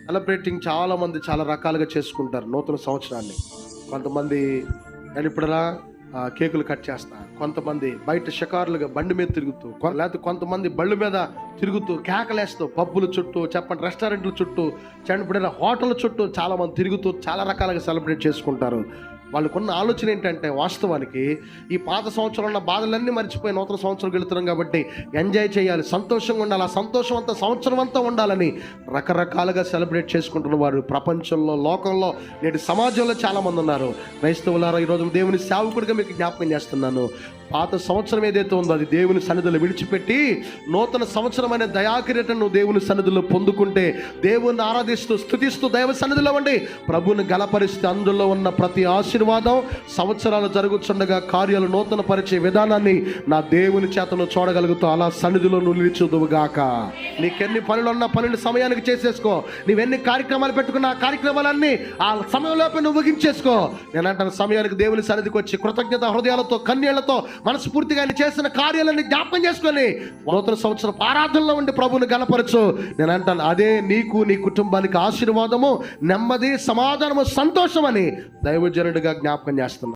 Celebrating చాలామంది చాలా రకాలుగా చేసుకుంటారు నూతన సంవత్సరాన్ని. కొంతమంది నేను ఇప్పుడలా కేకులు కట్ చేస్తారు, కొంతమంది బయట షికారులుగా బండి మీద తిరుగుతూ, లేకపోతే కొంతమంది బళ్ళు మీద తిరుగుతూ కేకలేస్తూ పబ్బుల చుట్టూ చెప్పండి, రెస్టారెంట్ల చుట్టూ ఇప్పుడైనా హోటల్ చుట్టూ చాలామంది తిరుగుతూ చాలా రకాలుగా సెలబ్రేట్ చేసుకుంటారు. వాళ్ళకున్న ఆలోచన ఏంటంటే, వాస్తవానికి ఈ పాత సంవత్సరం ఉన్న బాధలన్నీ మర్చిపోయి నూతన సంవత్సరం వెళుతున్నాం కాబట్టి ఎంజాయ్ చేయాలి, సంతోషంగా ఉండాలి, ఆ సంతోషం అంతా సంవత్సరం అంతా ఉండాలని రకరకాలుగా సెలబ్రేట్ చేసుకుంటున్న వారు ప్రపంచంలో, లోకంలో, నేటి సమాజంలో చాలామంది ఉన్నారు. క్రైస్తవులారా, ఈరోజు దేవుని సేవకుడిగా మీకు జ్ఞాపకం చేస్తున్నాను. పాత సంవత్సరం ఏదైతే ఉందో అది దేవుని సన్నిధిలో విడిచిపెట్టి నూతన సంవత్సరం అనే దయాకిరీటం నువ్వు దేవుని సన్నిధిలో పొందుకుంటే, దేవుని ఆరాధిస్తూ స్తుతిస్తూ దైవ సన్నిధిలో ఉండి ప్రభువుని గలపరిస్తే అందులో ఉన్న ప్రతి ఆశీర్వాదం సంవత్సరాలు జరుగుతుండగా కార్యాలు నూతన పరిచే విధానాన్ని నా దేవుని చేతను చూడగలుగుతావు. అలా సన్నిధిలో నువ్వు నిలిచుదువుగాక. నీకెన్ని పనులున్నా పనులు సమయానికి చేసేసుకో. నువ్వెన్ని కార్యక్రమాలు పెట్టుకున్న ఆ కార్యక్రమాలన్నీ ఆ సమయంలోపే నువ్వు ముగించేసుకో. నేనంటాను, సమయానికి దేవుని సన్నిధికి వచ్చి కృతజ్ఞత హృదయాలతో, కన్నీళ్లతో మనస్ఫూర్తిగా ఆయన చేసిన కార్యాలన్నీ జ్ఞాపకం చేసుకొని నూతన సంవత్సరం ఆరాధనలో ఉండి ప్రభువుని గణపరచు. నేను అంటాను, అదే నీకు, నీ కుటుంబానికి ఆశీర్వాదము, నెమ్మది, సమాధానము, సంతోషం అని దైవజనుడిగా జ్ఞాపకం చేస్తున్నాను.